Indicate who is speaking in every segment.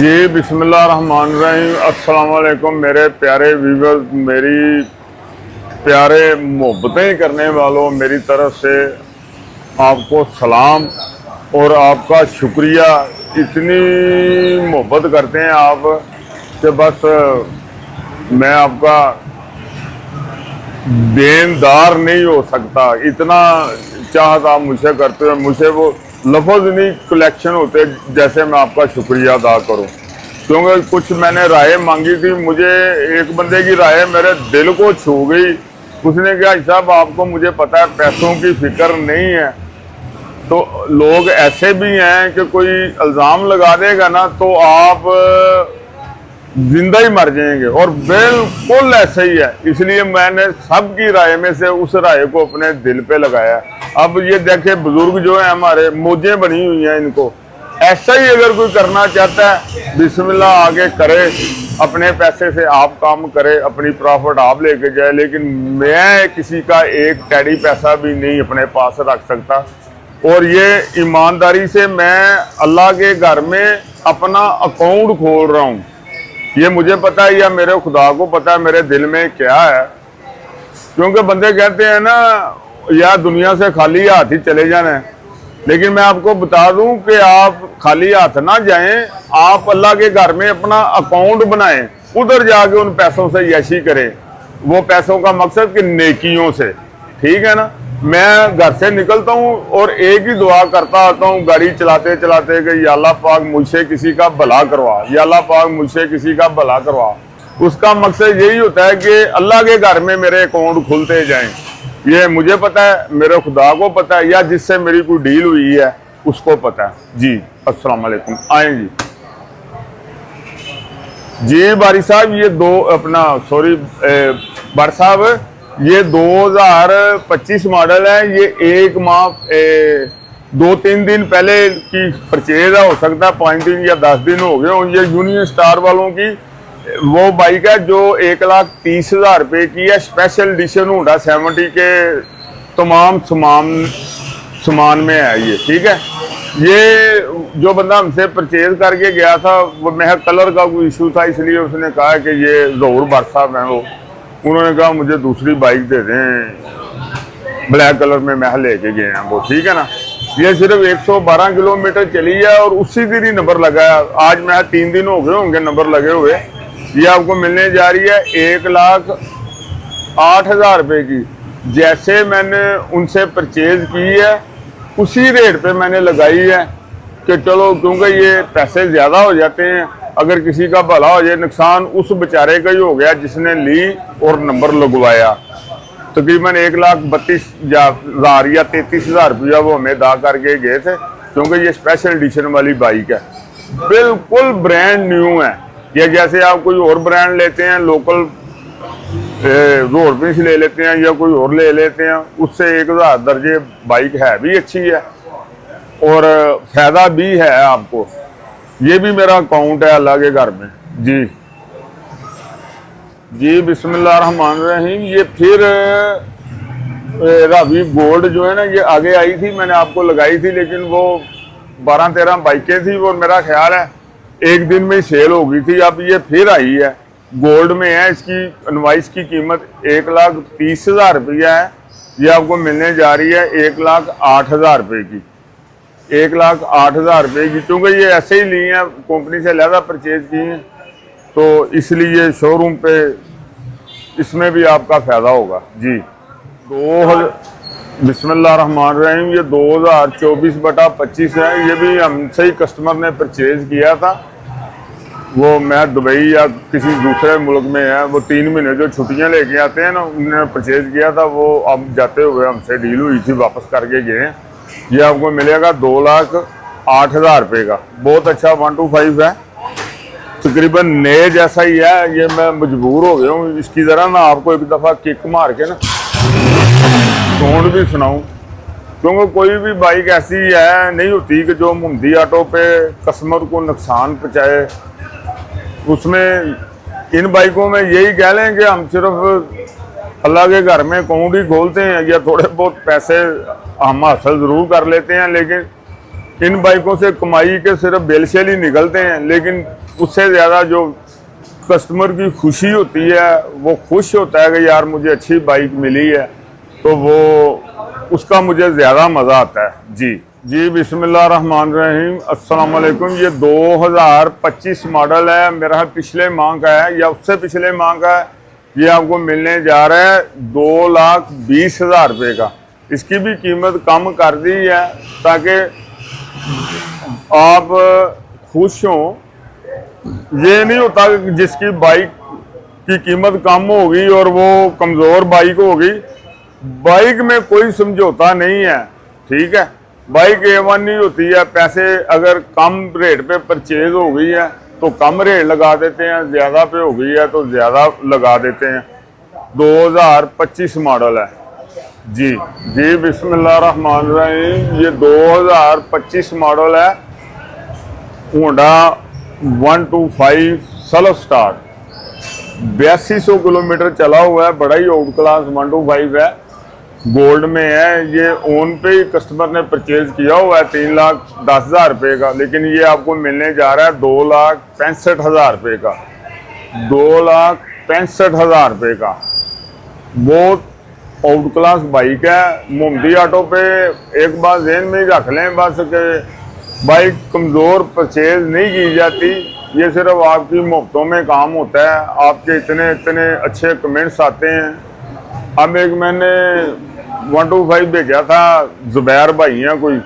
Speaker 1: जी बिस्मिल्लाहिर्रहमानिर्रहीम। अस्सलाम वालेकुम मेरे प्यारे व्यूअर्स, मेरी प्यारे मोहब्बतें करने वालों, मेरी तरफ से आपको सलाम और आपका शुक्रिया। इतनी मोहब्बत करते हैं आप कि बस मैं आपका देनदार नहीं हो सकता। इतना चाहत आप मुझसे करते हो, मुझे वो लफ्ज़ नहीं कलेक्शन होते जैसे मैं आपका शुक्रिया अदा करूं। क्योंकि कुछ मैंने राय मांगी थी, मुझे एक बंदे की राय मेरे दिल को छू गई। उसने कहा साहब आपको मुझे पता है पैसों की फिक्र नहीं है। तो लोग ऐसे भी हैं कि कोई इल्ज़ाम लगा देगा ना तो आप जिंदा ही मर जाएंगे, और बिल्कुल ऐसा ही है। इसलिए मैंने सबकी राय में से उस राय को अपने दिल पे लगाया। अब ये देखे बुजुर्ग जो है हमारे, मौजें बनी हुई हैं इनको। ऐसा ही अगर कोई करना चाहता है बिस्मिल्लाह आगे करे, अपने पैसे से आप काम करे, अपनी प्रॉफिट आप लेके जाए। लेकिन मैं किसी का एक टैडी पैसा भी नहीं अपने पास रख सकता। और ये ईमानदारी से मैं अल्लाह के घर में अपना अकाउंट खोल रहा हूँ। ये मुझे पता है या मेरे खुदा को पता है मेरे दिल में क्या है। क्योंकि बंदे कहते हैं ना या दुनिया से खाली हाथ ही चले जाना है, लेकिन मैं आपको बता दूं कि आप खाली हाथ ना जाएं। आप अल्लाह के घर में अपना अकाउंट बनाएं, उधर जाके उन पैसों से यशी करें। वो पैसों का मकसद कि नेकियों से, ठीक है ना। मैं घर से निकलता हूँ और एक ही दुआ करता आता हूँ गाड़ी चलाते चलाते कि या अल्लाह पाक मुझसे किसी का भला करवा, या अल्लाह पाक मुझसे किसी का भला करवा। उसका मकसद यही होता है कि अल्लाह के घर में मेरे अकाउंट खुलते जाएं। ये मुझे पता है, मेरे खुदा को पता है, या जिससे मेरी कोई डील हुई है उसको पता है। जी अस्सलाम वालेकुम। आए जी बारी साहब, ये दो अपना सॉरी बार साहब, ये 2025 मॉडल है। ये एक माह 2-3 दिन पहले की परचेज है, हो सकता है 5 दिन या 10 दिन हो गए। और ये यूनियन स्टार वालों की वो बाइक है जो 1,30,000 रुपये की है। स्पेशल एडिशन होंडा 70 के तमाम सामान में है ये, ठीक है। ये जो बंदा हमसे परचेज करके गया था वो महज कलर का कोई इशू था, इसलिए उसने कहा कि ये ज़हूर बार साहब हैं, वो उन्होंने कहा मुझे दूसरी बाइक दे दें ब्लैक कलर में, महल लेके गए हैं वो, ठीक है ना। ये सिर्फ 112 किलोमीटर चली है और उसी दिन ही नंबर लगा है। आज मैं 3 दिन हो गए होंगे नंबर लगे हुए। ये आपको मिलने जा रही है 1,08,000 रुपये की। जैसे मैंने उनसे परचेज की है उसी रेट पे मैंने लगाई है कि चलो, क्योंकि ये पैसे ज़्यादा हो जाते हैं, अगर किसी का भला हो जाए, नुकसान उस बेचारे का ही हो गया जिसने ली और नंबर लगवाया। तकरीबन 1,32,000 या 33,000 रुपया वो हमें अदा करके गए थे, क्योंकि ये स्पेशल एडिशन वाली बाइक है, बिल्कुल ब्रांड न्यू है। या जैसे आप कोई और ब्रांड लेते हैं, लोकल रोड पे से ले लेते हैं या कोई और ले लेते हैं, उससे 1,000 दर्जे बाइक है भी अच्छी है और फायदा भी है आपको। ये भी मेरा अकाउंट है अल्लाह के घर में। जी बिस्मिल्लाहिर्रहमानिर्रहीम। ये फिर रावी गोल्ड जो है ना, ये आगे आई थी, मैंने आपको लगाई थी, लेकिन वो 12-13 बाइकें थी, वो मेरा ख्याल है एक दिन में ही सेल हो गई थी। अब ये फिर आई है, गोल्ड में है। इसकी इनवाइस की कीमत 1,30,000 रुपया है। ये आपको मिलने जा रही है 1,08,000 रुपये की। 1,08,000 रुपये की, क्योंकि ये ऐसे ही ली हैं, कंपनी से लहदा परचेज की हैं, तो इसलिए शोरूम पे इसमें भी आपका फ़ायदा होगा। जी बिस्मिल्लाहिर्रहमानिर्रहीम। ये 2024/25 है। ये भी हमसे ही कस्टमर ने परचेज किया था। वो मैं दुबई या किसी दूसरे मुल्क में है, वो 3 महीने जो छुट्टियां लेके आते हैं ना, उन्होंने परचेज किया था। वो अब जाते हुए हमसे डील हुई थी, वापस करके गए हैं। ये आपको मिलेगा 2,08,000 रुपये का। बहुत अच्छा 125 है, तकरीबन नए जैसा ही है। ये मैं मजबूर हो गया हूँ इसकी ज़रा ना आपको एक दफ़ा किक मार के ना साउंड भी सुनाऊँ, क्योंकि कोई भी बाइक ऐसी है नहीं होती कि जो मुंदी ऑटो पे कस्टमर को नुकसान पहुँचाए। उसमें इन बाइकों में यही कह लें कि हम सिर्फ अल्लाह के घर में अकाउंट ही खोलते हैं, या थोड़े बहुत पैसे हम हासिल ज़रूर कर लेते हैं, लेकिन इन बाइकों से कमाई के सिर्फ बिल शेल ही निकलते हैं, लेकिन उससे ज़्यादा जो कस्टमर की खुशी होती है, वो खुश होता है कि यार मुझे अच्छी बाइक मिली है, तो वो उसका मुझे ज़्यादा मज़ा आता है। जी बिस्मिल्लाहिर्रहमानिर्रहीम, अस्सलाम वालेकुम। ये 2025 मॉडल है, मेरा पिछले माह का है या उससे पिछले माह का है। ये आपको मिलने जा रहा है 2,20,000 रुपये का। इसकी भी कीमत कम कर दी है ताकि आप खुश हों। ये नहीं होता कि जिसकी बाइक की कीमत कम होगी और वो कमज़ोर बाइक होगी। बाइक में कोई समझौता नहीं है, ठीक है। बाइक A1 नहीं होती है। पैसे अगर कम रेट पे परचेज हो गई है तो कम रेट लगा देते हैं, ज़्यादा पे हो गई है तो ज़्यादा लगा देते हैं। 2025 मॉडल है। जी बिस्मिल्लाहिर्रहमानिर्रहीम। ये 2025 मॉडल है, होंडा 125 सेल्फ स्टार्ट। 8200 किलोमीटर चला हुआ है। बड़ा ही आउट क्लास 125 है, गोल्ड में है। ये ओन पे ही कस्टमर ने परचेज किया हुआ है 3,10,000 रुपये का, लेकिन ये आपको मिलने जा रहा है 2,65,000 रुपये का। 2,65,000 रुपये का बहुत आउट क्लास बाइक है। मोहम्मदी ऑटो पे एक बार ज़हन में ही रख लें बस के बाइक कमज़ोर परचेज नहीं की जाती। ये सिर्फ आपकी मोहब्बतों में काम होता है। आपके इतने इतने अच्छे कमेंट्स आते हैं। अब एक मैंने 125 भेजा था, जुबैर भाई हैं कोई,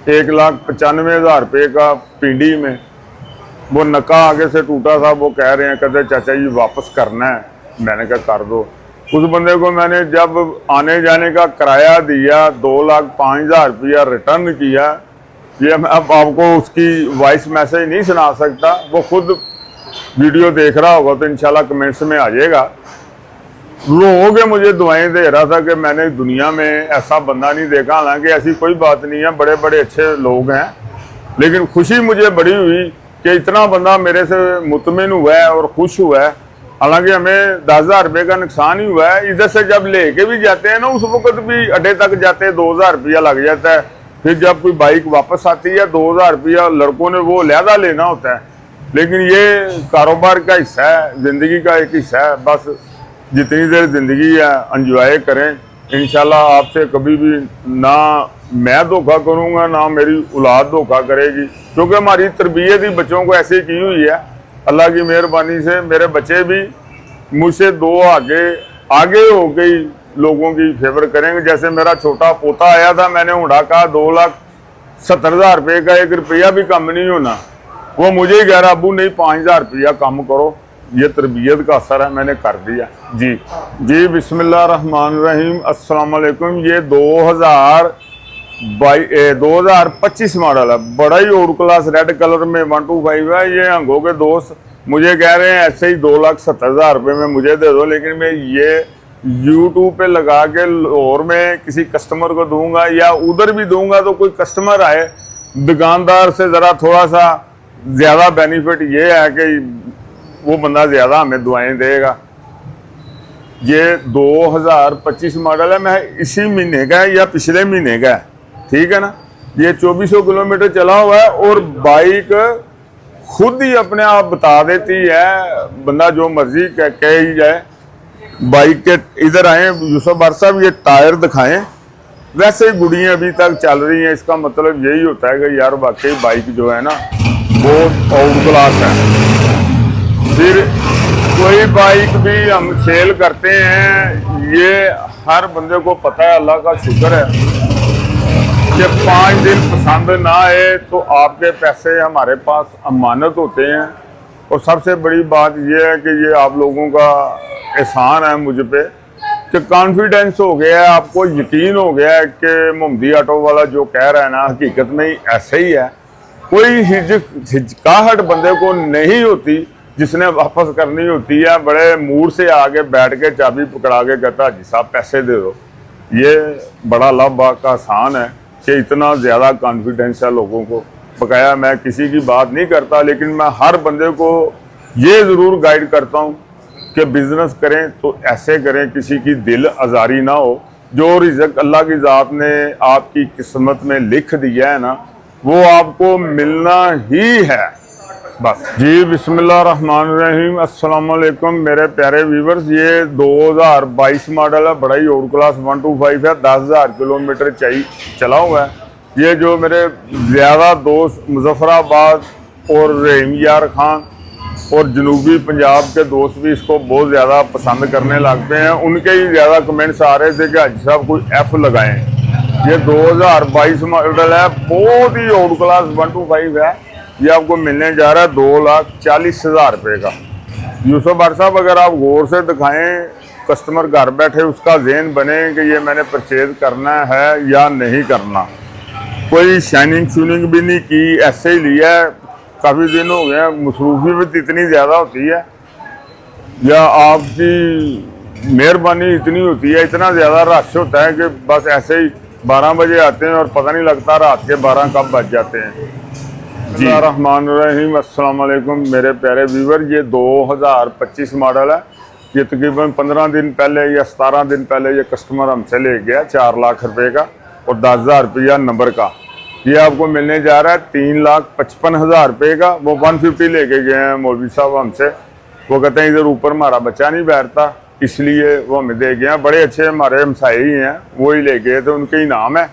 Speaker 1: 1,95,000 रुपये का पीडी में। वो नका आगे से टूटा था। वो कह रहे हैं, कहते चाचा जी वापस करना है। मैंने कहा कर दो। उस बंदे को मैंने जब आने जाने का किराया दिया 2,05,000 रुपया रिटर्न किया। ये मैं अब आपको उसकी वॉइस मैसेज नहीं सुना सकता, वो खुद वीडियो देख रहा होगा तो इंशाल्लाह कमेंट्स में आ जाएगा। रो के मुझे दुआएं दे रहा था कि मैंने दुनिया में ऐसा बंदा नहीं देखा। हालांकि ऐसी कोई बात नहीं है, बड़े बड़े अच्छे लोग हैं, लेकिन खुशी मुझे बड़ी हुई कि इतना बंदा मेरे से मुतमिन हुआ है और खुश हुआ है। हालांकि हमें 10,000 रुपये का नुकसान ही हुआ है। इधर से जब लेके भी जाते हैं ना, उस वक्त भी अड्डे तक जाते हैं 2,000 रुपया लग जाता है। फिर जब कोई बाइक वापस आती है 2,000 रुपया लड़कों ने वो लहदा लेना होता है। लेकिन ये कारोबार का हिस्सा है, ज़िंदगी का एक हिस्सा है। बस जितनी देर ज़िंदगी है एंजॉय करें। इंशाल्लाह आपसे कभी भी ना मैं धोखा करूँगा ना मेरी औलाद धोखा करेगी, क्योंकि हमारी तरबियत ही बच्चों को ऐसे की हुई है। अल्लाह की मेहरबानी से मेरे बच्चे भी मुझसे दो आगे हो गई लोगों की फेवर करेंगे। जैसे मेरा छोटा पोता आया था, मैंने उड़ा कहा 2,70,000 रुपये का 1 रुपया भी कम नहीं होना। वो मुझे ही कह रहा अबू नहीं 5,000 रुपया कम करो। ये तरबियत का असर है, मैंने कर दिया। जी बिस्मिल्लाहिर्रहमानिर्रहीम, अस्सलाम वालेकुम। ये 2025 मॉडल है, बड़ा ही आउट क्लास रेड कलर में 125 है। ये हंगों के दोस्त मुझे कह रहे हैं ऐसे ही 2,70,000 रुपये में मुझे दे दो, लेकिन मैं ये यूट्यूब पे लगा के लाहौर में किसी कस्टमर को दूंगा या उधर भी दूंगा तो कोई कस्टमर आए, दुकानदार से ज़रा थोड़ा सा ज़्यादा बेनिफिट ये है कि वो बंदा ज़्यादा हमें दुआएं देगा। ये 2025 मॉडल है, मैं इसी महीने का है या पिछले महीने का है, ठीक है ना। ये 2,400 किलोमीटर चला हुआ है और बाइक खुद ही अपने आप बता देती है, बंदा जो मर्जी कह ही जाए। बाइक के इधर आए यूसुफ बार साहब, ये टायर दिखाएं। वैसे ही गुड़ियाँ अभी तक चल रही हैं, इसका मतलब यही होता है कि यार वाकई बाइक जो है ना बहुत आउट क्लास है। फिर कोई बाइक भी हम सेल करते हैं, ये हर बंदे को पता है, अल्लाह का शुक्र है कि 5 दिन पसंद ना आए तो आपके पैसे हमारे पास अमानत होते हैं। और सबसे बड़ी बात यह है कि ये आप लोगों का एहसान है मुझ पे कि कॉन्फिडेंस हो गया है, आपको यकीन हो गया है कि मोहम्मदी ऑटो वाला जो कह रहा है ना हकीकत में ही ऐसे ही है। कोई हिचकाहट बंदे को नहीं होती, जिसने वापस करनी होती है बड़े मूड से आगे बैठ के चाबी पकड़ा के कहता जी साहब पैसे दे दो। ये बड़ा लाभ का आसान है कि इतना ज़्यादा कॉन्फिडेंस है लोगों को। बकाया मैं किसी की बात नहीं करता, लेकिन मैं हर बंदे को ये ज़रूर गाइड करता हूँ कि बिज़नेस करें तो ऐसे करें किसी की दिल आज़ारी ना हो। जो रिज़्क अल्लाह की ज़ात ने आपकी किस्मत में लिख दिया है ना, वो आपको मिलना ही है बस। जी बिस्मिल्लाहिर्रहमानिर्रहीम, अस्सलाम वालेकुम मेरे प्यारे व्यूवर्स। ये 2022 मॉडल है, बड़ा ही आउट क्लास 125 है, 10,000 किलोमीटर चला हुआ है। ये जो मेरे ज़्यादा दोस्त मुजफ्फराबाद और रहीम यार खान और जनूबी पंजाब के दोस्त भी इसको बहुत ज़्यादा पसंद करने लगते हैं, उनके ही ज़्यादा कमेंट्स आ रहे थे कि हाजी साहब कोई एफ़ लगाएं। ये 2022 मॉडल है, बहुत ही आउट क्लास 125 है। ये आपको मिलने जा रहा है 2,40,000 रुपये का। यूसुफ भाई साहब, अगर आप गौर से दिखाएं, कस्टमर घर बैठे उसका ज़हन बने कि ये मैंने परचेज करना है या नहीं करना। कोई शाइनिंग शूनिंग भी नहीं की, ऐसे ही लिया है। काफ़ी दिन हो गए, मसरूफियत इतनी ज़्यादा होती है या आपकी मेहरबानी इतनी होती है, इतना ज़्यादा रश होता है कि बस ऐसे ही 12 बजे आते हैं और पता नहीं लगता रात के 12 कब बज जाते हैं। जी रहमान रहीम, अस्सलाम वालेकुम मेरे प्यारे व्यूवर। ये 2025 मॉडल है। ये तकरीबन 15 दिन पहले या 17 दिन पहले ये कस्टमर हमसे ले गया 4 लाख रुपए का और 10,000 रुपया नंबर का। ये आपको मिलने जा रहा है 3,55,000 रुपये का। वो 150 लेके गए हैं मौलवी साहब हमसे। वो कहते हैं इधर ऊपर हमारा बच्चा नहीं बैठता, इसलिए वो हमें दे गए हैं। बड़े अच्छे हमारे हमसाए ही हैं, वो ही ले गए थे, उनके ही नाम है।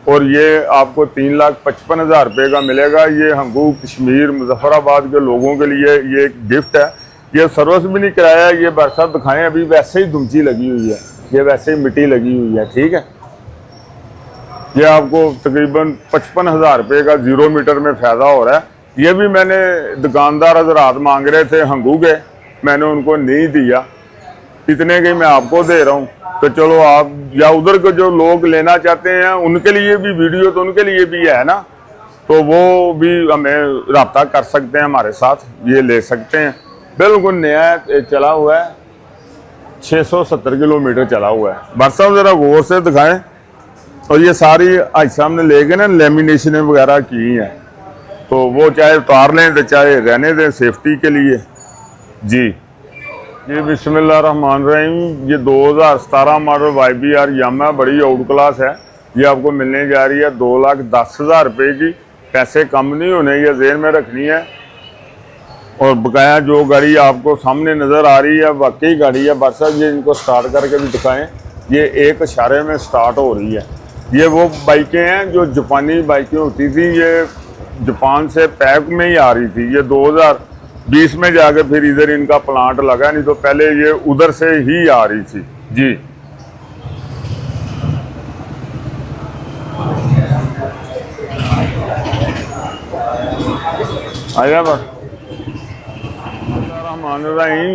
Speaker 1: और ये आपको 3,55,000 रुपये का मिलेगा। ये हंगू कश्मीर मुजफ्फराबाद के लोगों के लिए ये एक गिफ्ट है। ये सर्विस भी नहीं कराया। ये बरसात दिखाएं, अभी वैसे ही दुमची लगी हुई है, ये वैसे ही मिट्टी लगी हुई है, ठीक है। ये आपको तकरीबन 55,000 रुपये का 0 मीटर में फ़ायदा हो रहा है। ये भी मैंने दुकानदार हजरात मांग रहे थे हंगू के, मैंने उनको नहीं दिया, इतने के मैं आपको दे रहा हूँ। तो चलो आप या उधर के जो लोग लेना चाहते हैं उनके लिए भी वीडियो, तो उनके लिए भी है ना, तो वो भी हमें रब्ता कर सकते हैं हमारे साथ, ये ले सकते हैं। बिल्कुल नया चला हुआ है, 670 किलोमीटर चला हुआ है। बस साहब ज़रा गौर से दिखाएं। और ये सारी आज सामने ले गए ना, लेमिनेशनें वगैरह की हैं, तो वो चाहे उतार लें तो चाहे रहने दें सेफ्टी के लिए। जी बिस्मिल्लाहिर्रहमानिर्रहीम। ये 2017 मॉडल YBR यामा बड़ी आउट क्लास है। ये आपको मिलने जा रही है 2,10,000 रुपये की। पैसे कम नहीं होने, ये ज़हन में रखनी है। और बकाया जो गाड़ी आपको सामने नज़र आ रही है वाकई गाड़ी है। बस साहब ये इनको स्टार्ट करके भी दिखाएं, ये एक इशारे में स्टार्ट हो रही है। ये वो बाइकें हैं जो जापानी बाइकें होती थी, ये जापान से पैक में ही आ रही थी। ये 2020 में जाके फिर इधर इनका प्लांट लगा, नहीं तो पहले ये उधर से ही आ रही थी। जी आया बस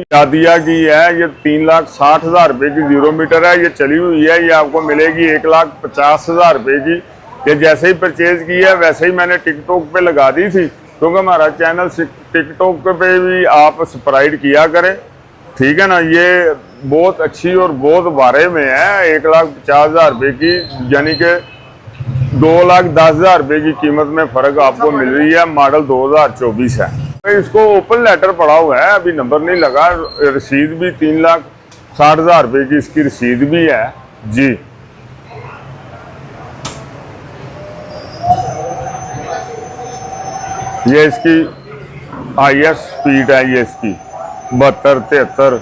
Speaker 1: शादिया की है। ये 3,60,000 रुपये की 0 मीटर है, ये चली हुई है। ये आपको मिलेगी 1,50,000 रुपये की। ये जैसे ही परचेज की है वैसे ही मैंने टिकटॉक पे लगा दी थी, क्योंकि हमारा चैनल टिकटॉक पे भी आप सब्सक्राइब किया करें, ठीक है ना। ये बहुत अच्छी और बहुत बारे में है। 1,50,000 रुपये की, यानी कि 2,10,000 रुपये की कीमत में फ़र्क आपको मिल रही है। मॉडल 2024 है। इसको ओपन लेटर पड़ा हुआ है, अभी नंबर नहीं लगा। रसीद भी 3,60,000 रुपये की इसकी रसीद भी है। जी ये इसकी हाईएस्ट स्पीड है, ये इसकी 72-73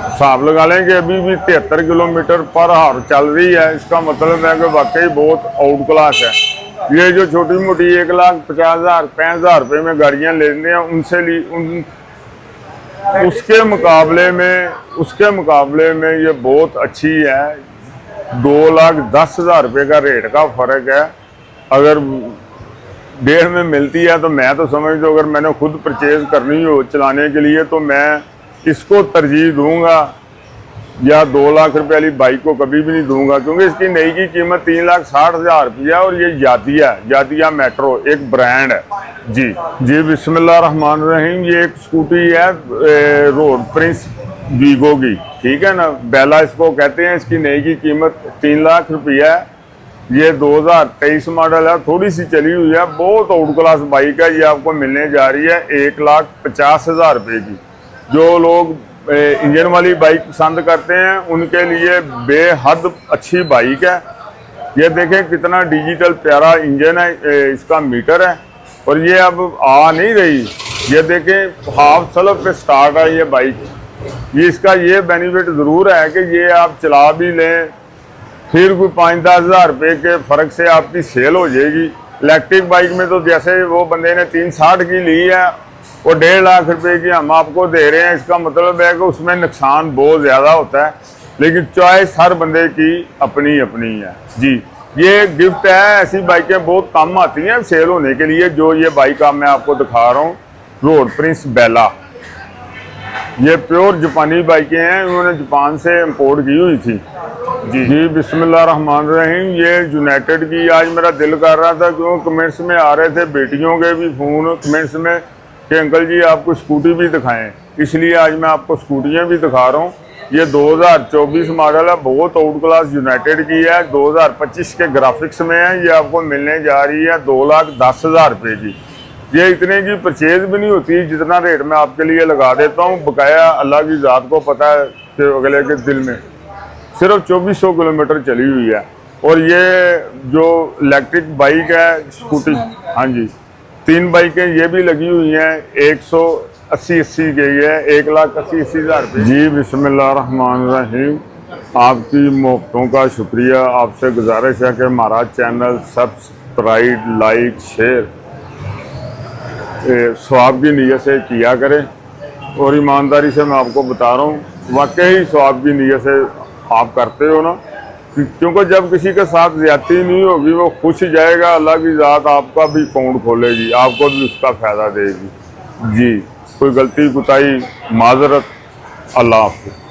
Speaker 1: हिसाब लगा लें कि अभी भी 73 किलोमीटर पर आवर चल रही है। इसका मतलब है कि वाकई बहुत आउट क्लास है। ये जो छोटी मोटी 1,50,000 65,000 रुपये में गाड़ियाँ लेते हैं उनसे उसके मुकाबले में ये बहुत अच्छी है। 2,10,000 रुपये का रेट का फ़र्क है। अगर 1.5 में मिलती है तो मैं तो समझता हूँ, अगर मैंने खुद परचेज करनी हो चलाने के लिए तो मैं इसको तरजीह दूंगा, या 2 लाख रुपए वाली बाइक को कभी भी नहीं दूंगा, क्योंकि इसकी नई की कीमत 3,60,000 रुपया। और ये यादिया मेट्रो एक ब्रांड है। जी बिस्मिल्लाहिर्रहमानिर्रहीम। ये एक स्कूटी है रोड प्रिंस वीगो की, ठीक है ना, बेला इसको कहते हैं। इसकी नई की कीमत 3 लाख रुपया है। ये 2023 मॉडल है, थोड़ी सी चली हुई है, बहुत आउट क्लास बाइक है। ये आपको मिलने जा रही है 1,50,000 रुपये की। जो लोग इंजन वाली बाइक पसंद करते हैं उनके लिए बेहद अच्छी बाइक है। ये देखें कितना डिजिटल प्यारा इंजन है, इसका मीटर है और ये अब आ नहीं रही। ये देखें हाफ स्लप पे स्टार्ट है ये बाइक। ये इसका ये बेनिफिट ज़रूर है कि ये आप चला भी लें, फिर कोई 5-10 हज़ार रुपये के फ़र्क से आपकी सेल हो जाएगी। इलेक्ट्रिक बाइक में तो जैसे वो बंदे ने 360 की ली है वो 1.5 लाख रुपए की हम आपको दे रहे हैं, इसका मतलब है कि उसमें नुकसान बहुत ज़्यादा होता है, लेकिन चॉइस हर बंदे की अपनी अपनी है जी। ये गिफ्ट है, ऐसी बाइकें बहुत कम आती हैं सेल होने के लिए। जो ये बाइक मैं आपको दिखा रहा हूँ रोड प्रिंस बेला, ये प्योर जापानी बाइकें हैं, उन्होंने जापान से इंपोर्ट की हुई थी जी। बिस्मिल्लाहिर्रहमानिर्रहीम। ये यूनाइटेड की आज मेरा दिल कर रहा था क्यों कमेंट्स में आ रहे थे बेटियों के भी फ़ोन कमेंट्स में कि अंकल जी आपको स्कूटी भी दिखाएं, इसलिए आज मैं आपको स्कूटियाँ भी दिखा रहा हूँ। ये 2024 मॉडल है, बहुत आउट क्लास यूनाइटेड की है, 2025 के ग्राफिक्स में है। ये आपको मिलने जा रही है 2,10,000 रुपये की। ये इतने की परचेज भी नहीं होती जितना रेट मैं आपके लिए लगा देता हूँ। बकाया अल्लाह की ज़ात को पता है कि अगले के दिल में सिर्फ 2400 किलोमीटर चली हुई है। और ये जो इलेक्ट्रिक बाइक है स्कूटी, हाँ जी, 3 बाइकें ये भी लगी हुई हैं, 180 के है, 1,80,000 रुपये जी। बिस्मिल्लाहिर्रहमानिर्रहीम। आपकी मोहब्बतों का शुक्रिया। आपसे गुजारिश है कि हमारा channel subscribe, like, share swab की नीयत से किया करें। और ईमानदारी से मैं आपको बता रहा हूँ, वाकई स्वाब की नीयत से आप करते हो ना, क्योंकि जब किसी के साथ ज्यादती नहीं होगी वो खुश जाएगा, अल्लाह की ज़ात आपका भी अकाउंट खोलेगी, आपको भी उसका फ़ायदा देगी जी। कोई गलती कुताही माजरत, अल्लाह हाफ़िज़।